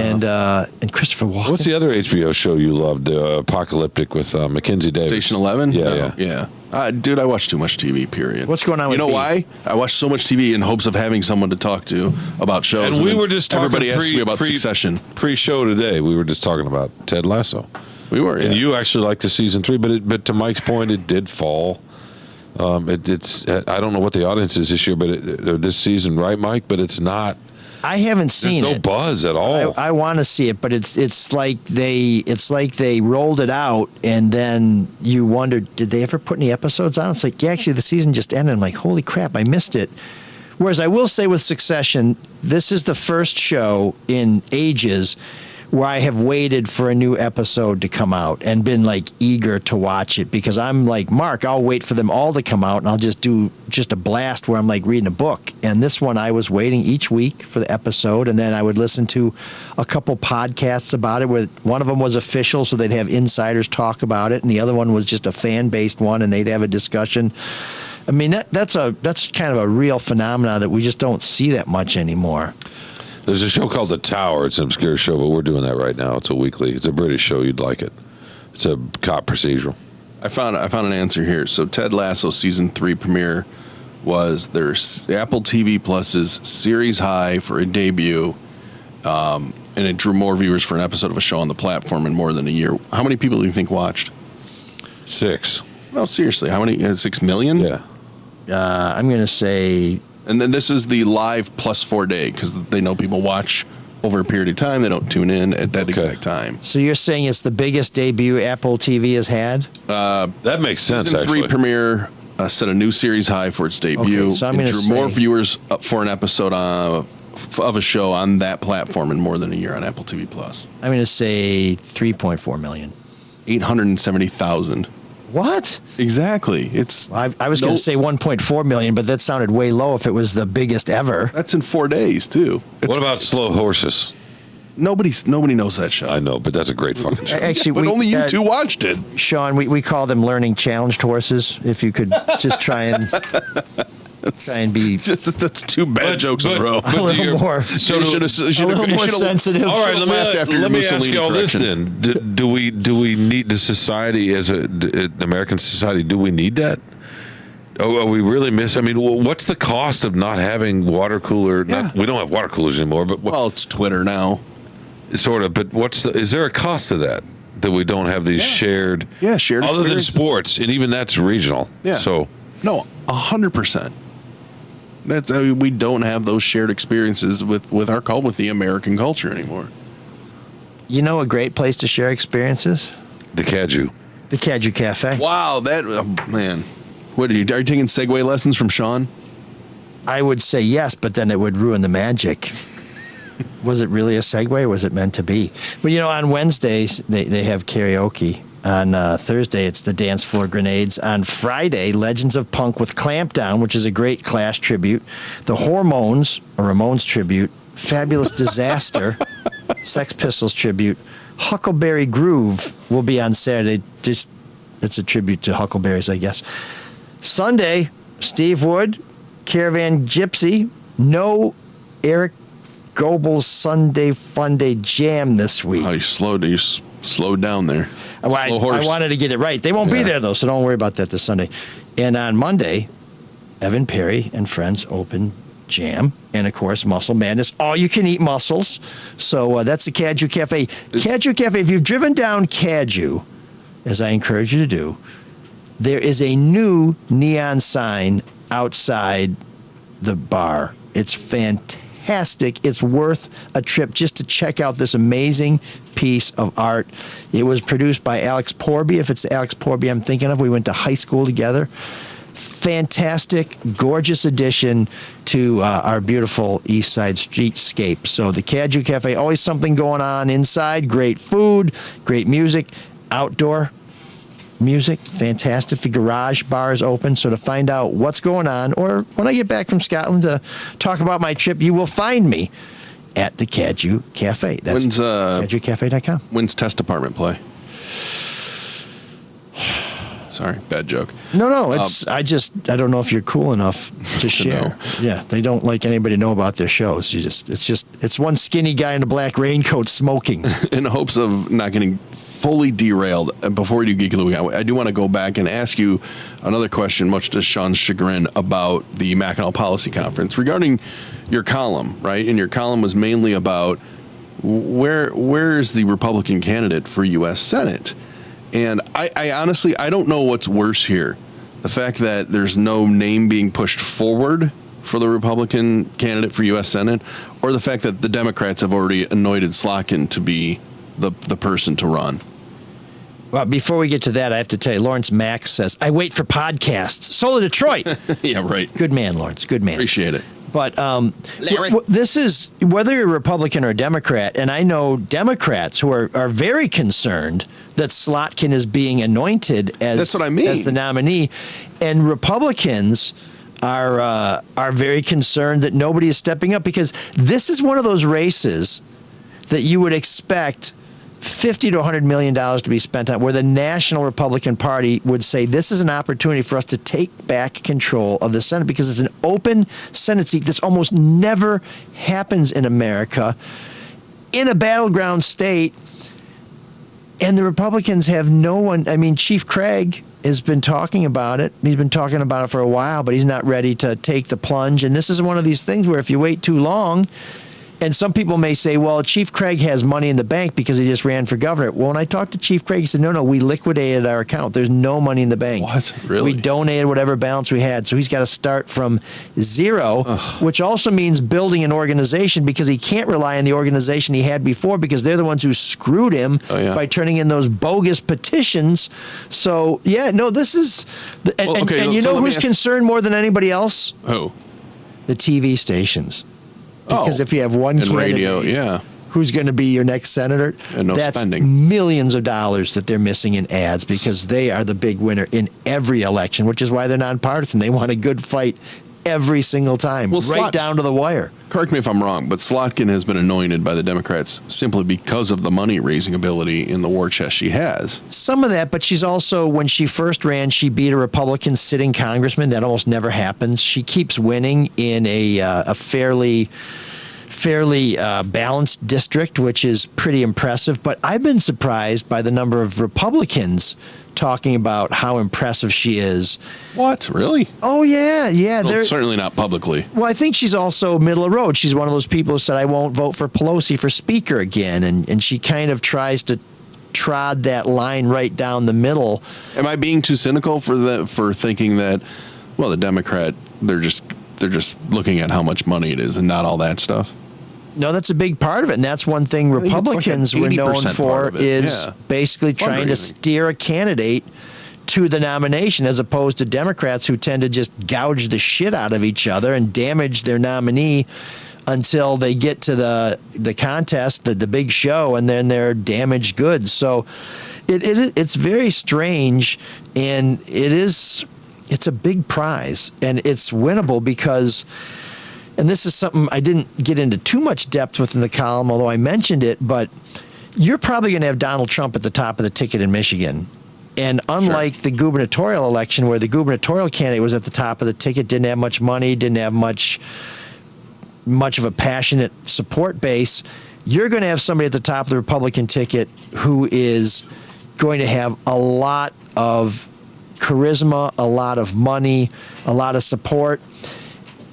and Christopher Walken? What's the other HBO show you loved? Apocalyptic with Mackenzie Davis. Station 11? Yeah, No, yeah. yeah. Dude, I watch too much TV, period. What's going on with You know Beef? why? I watch so much TV in hopes of having someone to talk to about shows. And we then were just talking. Everybody asks me about Succession. Pre-show today. We were just talking about Ted Lasso. We were, And yeah. you actually liked the season 3, but to Mike's point, it did fall. It's I don't know what the audience is this year, but this season, right, Mike? But it's not. I haven't There's seen no it. buzz at all. I want to see it, but it's like they rolled it out, and then you wonder, did they ever put any episodes on? It's like, yeah, actually, the season just ended. I'm like, holy crap, I missed it. Whereas I will say with Succession, this is the first show in ages where I have waited for a new episode to come out and been like eager to watch it, because I'm like, Mark, I'll wait for them all to come out and I'll just do just a blast where I'm like reading a book. And this one, I was waiting each week for the episode, and then I would listen to a couple podcasts about it, where one of them was official, so they'd have insiders talk about it, and the other one was just a fan-based one, and they'd have a discussion. I mean, that's kind of a real phenomenon that we just don't see that much anymore. There's a show called The Tower. It's an obscure show, but we're doing that right now. It's a weekly. It's a British show. You'd like it. It's a cop procedural. I found an answer here. So Ted Lasso season 3 premiere was their Apple TV Plus's series high for a debut, and it drew more viewers for an episode of a show on the platform in more than a year. How many people do you think watched? 6. No, seriously, how many? 6 million? Yeah. I'm going to say... And then this is the live plus 4 day, because they know people watch over a period of time. They don't tune in at that exact time. So you're saying it's the biggest debut Apple TV has had? That makes sense, Season 3 actually. premiere set a new series high for its debut. Okay, so I'm and gonna drew more say- viewers up for an episode of a show on that platform in more than a year on Apple TV Plus. I'm going to say 3.4 million. 870,000. What? Exactly. It's I was going to say 1.4 million, but that sounded way low if it was the biggest ever. that's in 4 days too. What about Slow Horses? Nobody knows that show. I know, but that's a great fucking show. Actually, But only you two watched it. Sean, we call them learning challenged horses. If you could just try and be That's 2 bad jokes in a row. a little more, So You should've- a little more sensitive. All right, laughed after your let me ask Mussolini you all this correction. then. Do we need the society as an American society? Do we need that? Oh, are we really I mean, what's the cost of not having water cooler? Yeah. We don't have water coolers anymore, but Well, it's Twitter now. sort of. But is there a cost to that we don't have these shared? Yeah, shared Other than experiences. sports, and even that's regional. Yeah. So No, 100%. That's we don't have those shared experiences with the American culture anymore. You know a great place to share experiences? the Caju. The Caju Cafe. Wow, man. What are you taking Segway lessons from Sean? I would say yes, but then it would ruin the magic. Was it really a segue, or was it meant to be? But on Wednesdays they have karaoke. On Thursday, it's the Dance Floor Grenades. On Friday, Legends of Punk with Clampdown, which is a great Clash tribute. The Hormones, a Ramones tribute. Fabulous Disaster, Sex Pistols tribute. Huckleberry Groove will be on Saturday. It's a tribute to Huckleberries, I guess. Sunday, Steve Wood, Caravan Gypsy. No Eric Goebel's Sunday Fun Day Jam this week. Oh, you slowed down there. Well, Slow I horse. wanted to get it right. They won't be there, though, so don't worry about that this Sunday. And on Monday, Evan Perry and Friends Open Jam. And, of course, Muscle Madness. All you can eat mussels. So that's the Caju Cafe. Caju Cafe, if you've driven down Caju, as I encourage you to do, there is a new neon sign outside the bar. It's fantastic. It's worth a trip just to check out this amazing piece of art. It was produced by Alex Porby. If it's the Alex Porby I'm thinking of, we went to high school together. Fantastic, gorgeous addition to our beautiful East Side streetscape. So the Caju Cafe, always something going on inside. Great food, great music, outdoor music, fantastic. The garage bar is open, so to find out what's going on, or when I get back from Scotland to talk about my trip, you will find me at the Caju Cafe. That's When's CajuCafe.com. When's Test Department play? Sorry, bad joke. No, it's I don't know if you're cool enough to share. know. Yeah, they don't like anybody to know about their shows. It's one skinny guy in a black raincoat smoking. In hopes of not getting fully derailed, and before we do Geek of the Week, I do want to go back and ask you another question, much to Sean's chagrin, about the Mackinac Policy Conference regarding your column, right? And your column was mainly about where is the Republican candidate for U.S. Senate? And I honestly, I don't know what's worse here. The fact that there's no name being pushed forward for the Republican candidate for U.S. Senate, or the fact that the Democrats have already anointed Slotkin to be the person to run. Well, before we get to that, I have to tell you, Lawrence Max says, I wait for podcasts. Solar Detroit. Yeah, right. Good man, Lawrence. Good man. Appreciate it. But Larry. this is whether you're a Republican or a Democrat, and I know Democrats who are very concerned that Slotkin is being anointed as That's what I mean. as the nominee, and Republicans are very concerned that nobody is stepping up, because this is one of those races that you would expect $50 to $100 million to be spent on, where the National Republican Party would say this is an opportunity for us to take back control of the Senate, because it's an open Senate seat. This almost never happens in America in a battleground state, and the Republicans have no one. I mean, Chief Craig has been talking about it. He's been talking about it for a while, but he's not ready to take the plunge. And this is one of these things where if you wait too long, and some people may say, well, Chief Craig has money in the bank because he just ran for governor. Well, when I talked to Chief Craig, he said, no, we liquidated our account. There's no money in the bank. What? Really? We donated whatever balance we had. So he's got to start from zero, which also means building an organization, because he can't rely on the organization he had before, because they're the ones who screwed him by turning in those bogus petitions. So, yeah, no, this is... And you know who's concerned more than anybody else? Who? The TV stations. Because if you have one candidate radio, who's going to be your next senator, and no that's spending. millions of dollars that they're missing in ads, because they are the big winner in every election, which is why they're nonpartisan. They want a good fight every single time, right down to the wire. Correct me if I'm wrong, but Slotkin has been anointed by the Democrats simply because of the money-raising ability in the war chest she has. Some of that, but she's also, when she first ran, she beat a Republican sitting congressman. That almost never happens. She keeps winning in a fairly balanced district, which is pretty impressive. But I've been surprised by the number of Republicans talking about how impressive she is. What? Really? Oh, yeah. Well, certainly not publicly. Well, I think she's also middle of the road. She's one of those people who said, I won't vote for Pelosi for speaker again. And she kind of tries to trod that line right down the middle. Am I being too cynical for thinking that, well, the Democrat, they're just looking at how much money it is and not all that stuff? No, that's a big part of it, and that's one thing Republicans were known for, is basically trying to steer a candidate to the nomination, as opposed to Democrats who tend to just gouge the shit out of each other and damage their nominee until they get to the contest, the big show, and then they're damaged goods. So it's very strange, and it's a big prize, and it's winnable because... And this is something I didn't get into too much depth with in the column, although I mentioned it, but you're probably going to have Donald Trump at the top of the ticket in Michigan. And unlike the gubernatorial election, where the gubernatorial candidate was at the top of the ticket, didn't have much money, didn't have much of a passionate support base, you're going to have somebody at the top of the Republican ticket who is going to have a lot of charisma, a lot of money, a lot of support.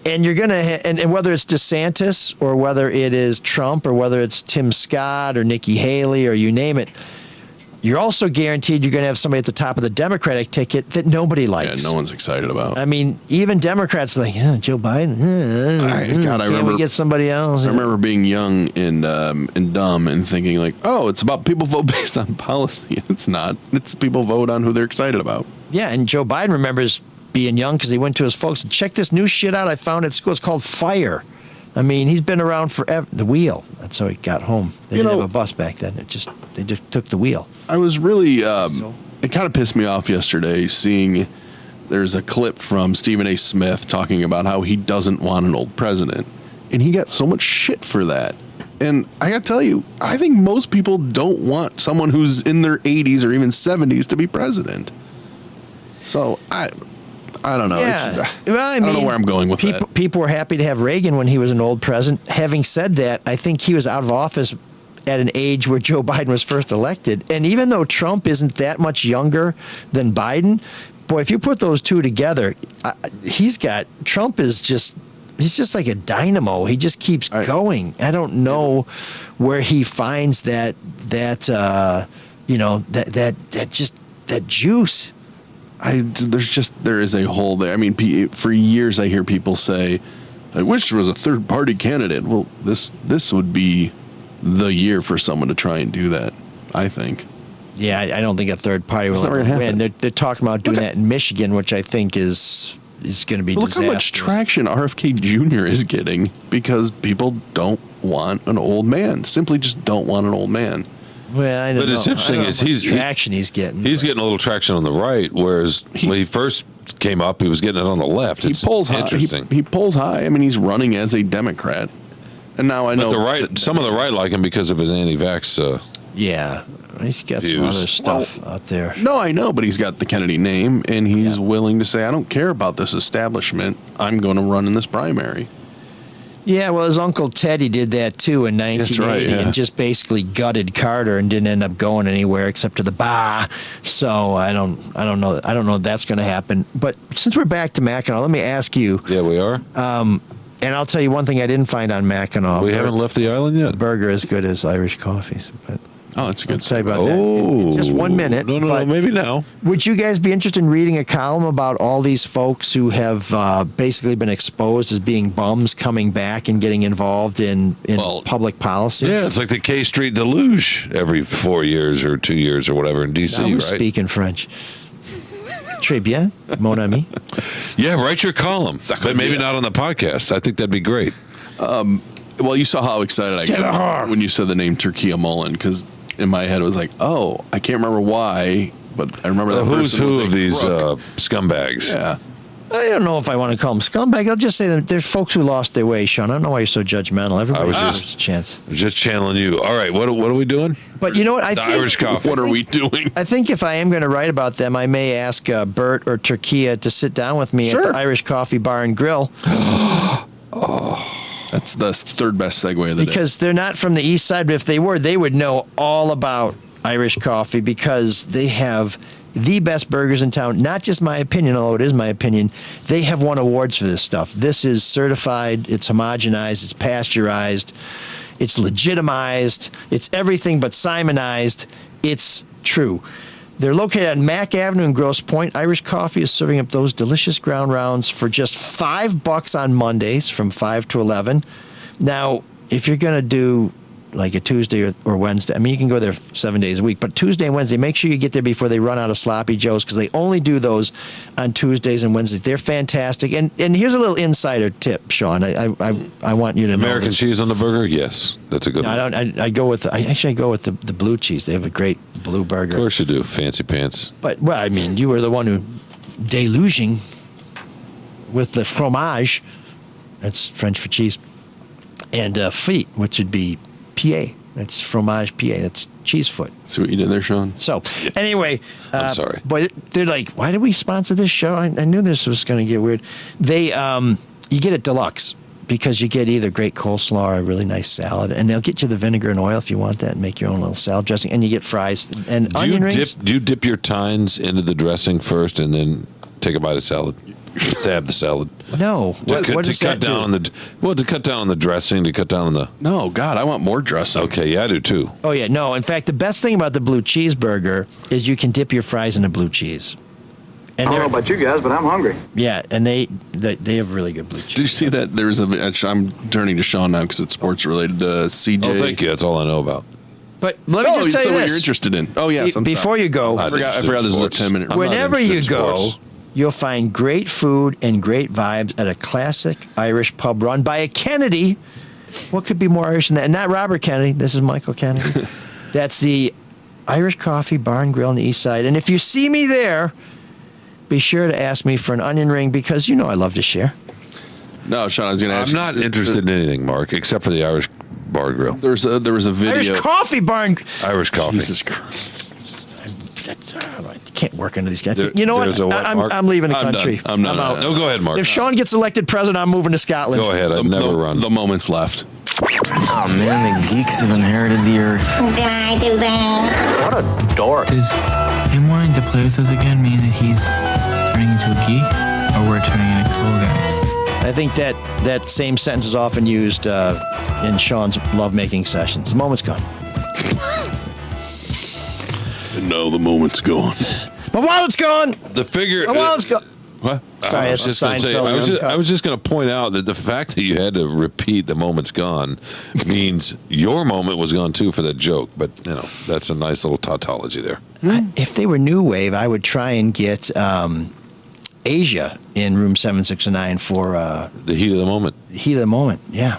And you're going to, and whether it's DeSantis or whether it is Trump or whether it's Tim Scott or Nikki Haley or you name it, you're also guaranteed you're going to have somebody at the top of the Democratic ticket that nobody likes. Yeah, no one's excited about. I mean, even Democrats are like, Joe Biden. Can't we get somebody else? I remember being young and dumb and thinking like, oh, it's about people vote based on policy. It's not. It's people vote on who they're excited about. Yeah, and Joe Biden remembers being young because he went to his folks and check this new shit out I found at school. It's called FIRE. I mean, he's been around forever. The wheel. That's how he got home. They didn't have a bus back then. They just took the wheel. I was really, it kind of pissed me off yesterday seeing there's a clip from Stephen A. Smith talking about how he doesn't want an old president. And he got so much shit for that. And I got to tell you, I think most people don't want someone who's in their 80s or even 70s to be president. So I don't know. Yeah. I don't know where I'm going with that. People were happy to have Reagan when he was an old president. Having said that, I think he was out of office at an age where Joe Biden was first elected. And even though Trump isn't that much younger than Biden, boy, if you put those two together, Trump is just, he's just like a dynamo. He just keeps going. I don't know where he finds that juice. There is a hole there. I mean, for years I hear people say, I wish there was a third party candidate. Well, this would be the year for someone to try and do that, I think. Yeah, I don't think a third party will ever win. They're talking about doing that in Michigan, which I think is is going to be Look how much disastrous. traction RFK Jr. is getting because people don't want an old man. Simply just don't want an old man. Well, I don't But know. it's interesting I don't is know how he's- much traction he's getting. He's getting a little traction on the right, whereas when he first came up, he was getting it on the left. He It's pulls high. interesting. He pulls high. I mean, he's running as a Democrat, and now I know But the right, some of the right like him because of his anti-vax. Yeah, he's got some Views. other stuff out there. No, I know, but he's got the Kennedy name, and he's willing to say, "I don't care about this establishment. I'm going to run in this primary." Yeah, well, his uncle Teddy did that too in 1980, right, yeah. and just basically gutted Carter and didn't end up going anywhere except to the bar. So I don't know if that's going to happen. But since we're back to Mackinac, let me ask you, Yeah, we are. and I'll tell you one thing I didn't find on Mackinac. We haven't left the island yet. burger as good as Irish coffees. But Oh, that's a I'll good tell you about Oh, that in just 1 minute. No, but maybe now. Would you guys be interested in reading a column about all these folks who have basically been exposed as being bums coming back and getting involved in Well, public policy? Yeah, it's like the K Street deluge every 4 years or 2 years or whatever in DC, I was right? speaking French. Très bien, mon ami. Yeah, write your column, but maybe not on the podcast. I think that'd be great. Well, you saw how excited I got when you said the name Turkia Mullen, because in my head it was like, oh, I can't remember why, but I remember that Who's person who was of a these crook. scumbags? Yeah. I don't know if I want to call them scumbag. I'll just say that there's folks who lost their way, Sean. I don't know why you're so judgmental. Everybody was deserves just- a chance. Just channeling you. All right, what are we doing? But you know what? I The think Irish coffee. What are we doing? I think if I am going to write about them, I may ask Bert or Turkia to sit down with me at Sure. the Irish Coffee Bar and Grill That's the third best segue of the day. because they're not from the east side. But if they were, they would know all about Irish coffee because they have the best burgers in town. Not just my opinion, although it is my opinion. They have won awards for this stuff. This is certified. It's homogenized. It's pasteurized. It's legitimized. It's everything but Simonized. It's true. They're located on Mack Avenue in Grosse Pointe. Irish Coffee is serving up those delicious ground rounds for just $5 on Mondays from 5 to 11. Now, if you're going to do like a Tuesday or Wednesday, I mean, you can go there 7 days a week, but Tuesday and Wednesday, make sure you get there before they run out of Sloppy Joes because they only do those on Tuesdays and Wednesdays. They're fantastic. And here's a little insider tip, Sean. I want you to know American this. cheese on the burger? Yes, that's a good No, one. I go with the blue cheese. They have a great blue burger. Of course you do. Fancy pants. But well, I mean, you were the one who deluging with the fromage. That's French for cheese, and feet, which would be PA. That's fromage PA. That's cheese foot. See what you did there, Sean? So anyway, I'm sorry. But they're like, why did we sponsor this show? I knew this was going to get weird. They you get it deluxe because you get either great coleslaw or a really nice salad, and they'll get you the vinegar and oil if you want that, and make your own little salad dressing, and you get fries and onion rings. Do you dip your tines into the dressing first and then take a bite of salad? Stab the salad. No, what does to cut that do? down on the to cut down on the dressing, to cut down on the. No, God, I want more dressing. Okay, yeah, I do too. Oh yeah, no. In fact, the best thing about the blue cheeseburger is you can dip your fries in a blue cheese. And I don't know they're- about you guys, but I'm hungry. yeah, and they have really good blue cheese. Did you see that? There's I'm turning to Sean now because it's sports related. The CJ. Oh, thank you. That's all I know about. But let me Oh, just you tell said you what this. you're interested in. Oh, yes. I'm Before sorry. you go, I'm not I interested forgot in this is a sports. 10-minute. I'm not whenever interested you in go, sports. you'll find great food and great vibes at a classic Irish pub run by a Kennedy. What could be more Irish than that? And not Robert Kennedy. This is Michael Kennedy. That's the Irish Coffee Bar and Grill on the east side. And if you see me there, be sure to ask me for an onion ring because you know I love to share. No, Sean, I was going to ask I'm not interested in anything, Mark, except for the Irish bar grill. There was a video. Irish Coffee Bar and Irish coffee. Jesus Christ. I can't work under these guys. There- you know what? there's a what, Mark? I'm leaving the I'm country. done. I'm done. out. No, go ahead, Mark. If Sean gets elected president, I'm moving to Scotland. Go ahead. I'd never run. The moment's left. Oh man, the geeks have inherited the earth. Did I do that? What a dork. Does him wanting to play with us again mean that he's turning into a geek, or we're turning into cool guys? I think that same sentence is often used in Sean's lovemaking sessions. The moment's gone. And now the moment's gone. My wallet's gone. The figure. My wallet's gone. What? Sorry, I that's was a just gonna say, Seinfeld. I was just going to point out that the fact that you had to repeat the moment's gone means your moment was gone too for that joke. But you know, that's a nice little tautology there. If they were New Wave, I would try and get Asia in room 7609 for The heat of the moment. heat of the moment. Yeah.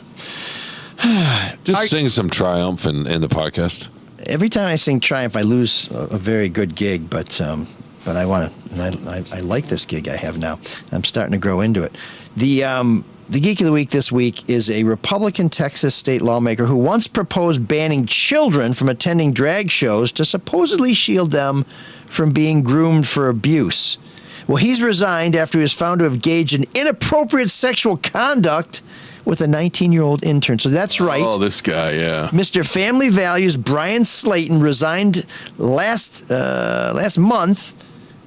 Just sing some Triumph in the podcast. Every time I sing Triumph, I lose a very good gig, but I want to, and I like this gig I have now. I'm starting to grow into it. The Geek of the Week this week is a Republican Texas state lawmaker who once proposed banning children from attending drag shows to supposedly shield them from being groomed for abuse. Well, he's resigned after he was found to have engaged in inappropriate sexual conduct with a 19-year-old intern. So that's right. Oh, this guy, yeah. Mr. Family Values Brian Slayton resigned last month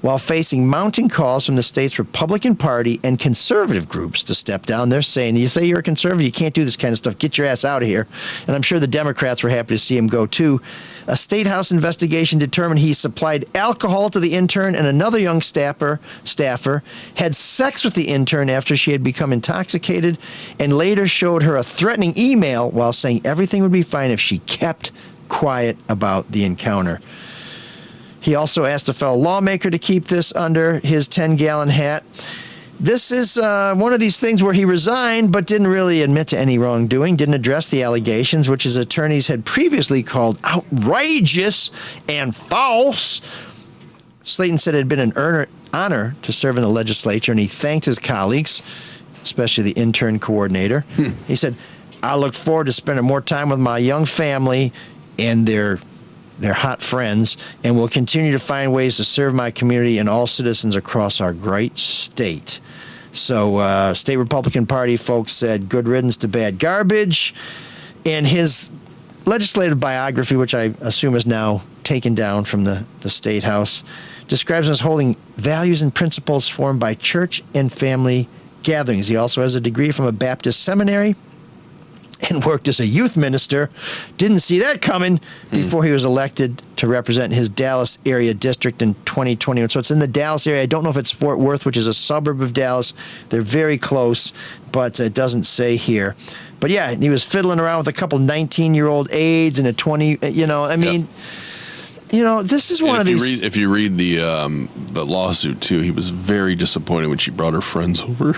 while facing mounting calls from the state's Republican Party and conservative groups to step down. They're saying, you say you're a conservative, you can't do this kind of stuff. Get your ass out of here. And I'm sure the Democrats were happy to see him go, too. A state house investigation determined he supplied alcohol to the intern, and another young staffer had sex with the intern after she had become intoxicated, and later showed her a threatening email while saying everything would be fine if she kept quiet about the encounter. He also asked a fellow lawmaker to keep this under his 10-gallon hat. This is one of these things where he resigned but didn't really admit to any wrongdoing, didn't address the allegations, which his attorneys had previously called outrageous and false. Slayton said it had been an honor to serve in the legislature, and he thanked his colleagues, especially the intern coordinator. He said, I look forward to spending more time with my young family and their hot friends, and will continue to find ways to serve my community and all citizens across our great state. So state Republican Party folks said good riddance to bad garbage. And his legislative biography, which I assume is now taken down from the State House, describes him as holding values and principles formed by church and family gatherings. He also has a degree from a Baptist seminary and worked as a youth minister. Didn't see that coming before he was elected to represent his Dallas area district in 2020. So it's in the Dallas area. I don't know if it's Fort Worth, which is a suburb of Dallas. They're very close, but it doesn't say here. But yeah, he was fiddling around with a couple 19-year-old aides and a 20, I mean, this is one of these. If you read the lawsuit too, he was very disappointed when she brought her friends over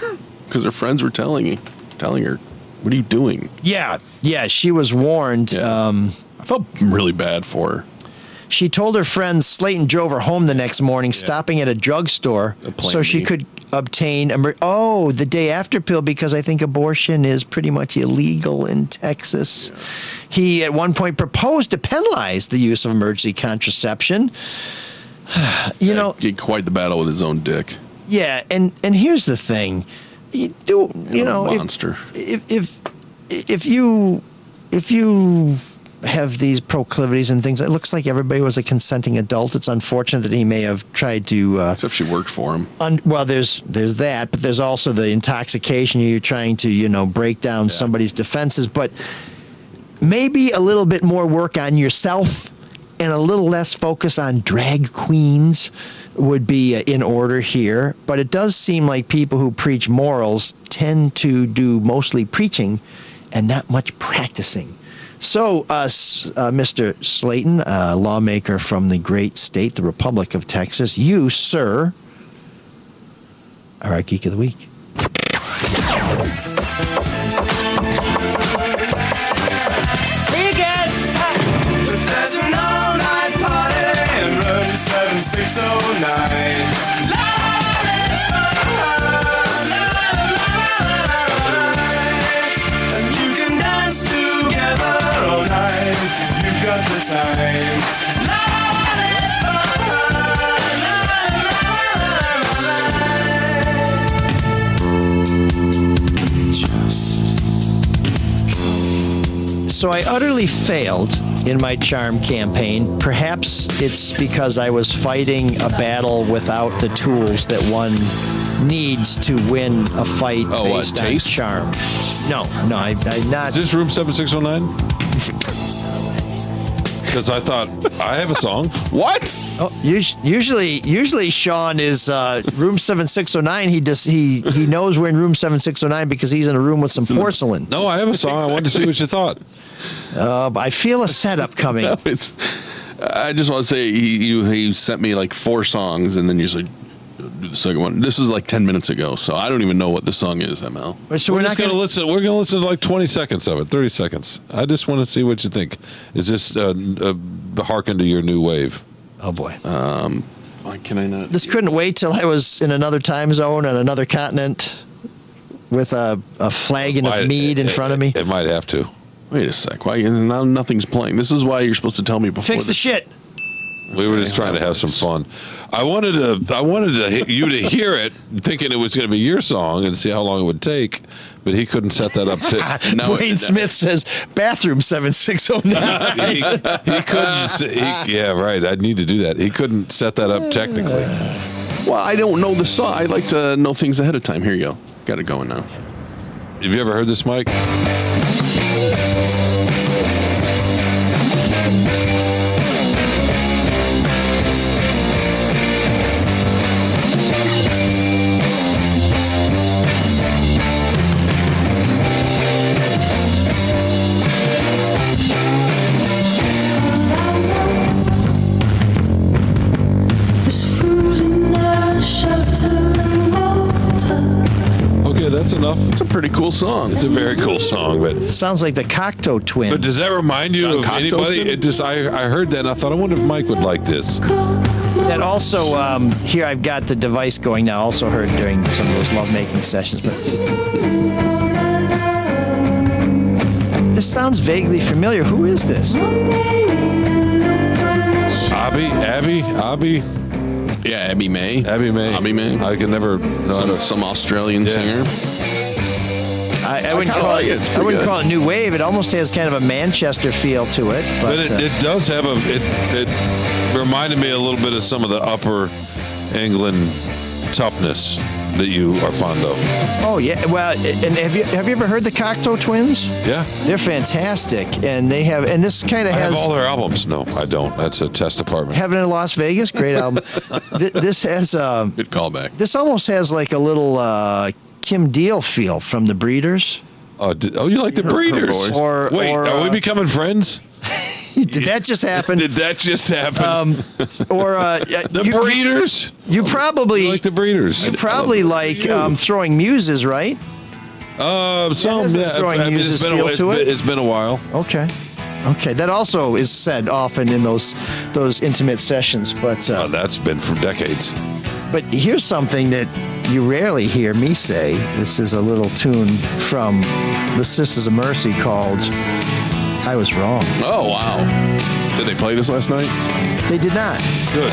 because her friends were telling her, what are you doing? Yeah, she was warned. Yeah. I felt really bad for her. She told her friends Slayton drove her home the next morning, stopping at a drugstore so she could obtain the day after pill, because I think abortion is pretty much illegal in Texas. Yeah. He at one point proposed to penalize the use of emergency contraception. He had quite the battle with his own dick. Yeah, and here's the thing. You do, monster. If you have these proclivities and things, it looks like everybody was a consenting adult. It's unfortunate that he may have tried to. Except she worked for him. There's that, but there's also the intoxication. You're trying to break down somebody's defenses, but maybe a little bit more work on yourself and a little less focus on drag queens would be in order here. But it does seem like people who preach morals tend to do mostly preaching and not much practicing. So, Mr. Slayton, a lawmaker from the great state, the Republic of Texas, you, sir, are our Geek of the Week. There's an all-night party in room 7609. And you can dance together all night if you've got the time. So I utterly failed in my charm campaign. Perhaps it's because I was fighting a battle without the tools that one needs to win a fight based on charm. No, I'm not. Is this room 7609? Because I thought I have a song. What? Oh, usually Sean is room 7609. He knows we're in room 7609 because he's in a room with some porcelain. No, I have a song. I wanted to see what you thought. I feel a setup coming. I just want to say he sent me like 4 songs, and then usually do the second one. This is like 10 minutes ago, so I don't even know what the song is, ML. So We're we're not not going going to to. listen. We're going to listen to like 20 seconds of it, 30 seconds. I just want to see what you think. Is this hearken to your new wave? Oh boy. Why can I not? This couldn't wait till I was in another time zone on another continent with a flagon of mead in front of me. It might have to. Wait a sec. Why? Now nothing's playing. This is why you're supposed to tell me before. Fix the shit. We were just trying to have some fun. I wanted you to hear it, thinking it was going to be your song and see how long it would take, but he couldn't set that up. Wayne Smith says bathroom 7609. He couldn't. Yeah, right. I'd need to do that. He couldn't set that up technically. Well, I don't know the song. I like to know things ahead of time. Here you go. Got it going now. Have you ever heard this, Mike? Okay, that's enough. It's a pretty cool song. It's a very cool song, but Sounds like the Cocteau Twins. does that remind you John of Cocktoaston? anybody? It just I heard that and I thought I wonder if Mike would like this. That also, here I've got the device going now, also heard during some of those lovemaking sessions. But this sounds vaguely familiar. Who is this? Abby Yeah, Abby May. May. Abby May. I can never. No, Some Australian singer. I wouldn't kinda call like it. it. It's I pretty wouldn't good. call it new wave. It almost has kind of a Manchester feel to it. but it does have it reminded me a little bit of some of the upper England toughness that you are fond of. Oh yeah. Well, and have you ever heard the Cocteau Twins? Yeah. They're fantastic, and they have. And this kind of I have has. all their albums. No, I don't. That's a test department. Heaven in Las Vegas, great album. This has. Good callback. This almost has like a little Kim Deal feel from the Breeders. Oh, you like the her Breeders? voice. Wait, are we becoming friends? Did that just happen? Did that just happen? The Breeders? You probably You like the Breeders? You probably like Throwing Muses, right? Some hasn't Throwing Muses feel to it? It's been a while. Okay. That also is said often in those intimate sessions, but That's been for decades. but here's something that you rarely hear me say. This is a little tune from the Sisters of Mercy called "I Was Wrong." Oh, wow. Did they play this last night? They did not. Good.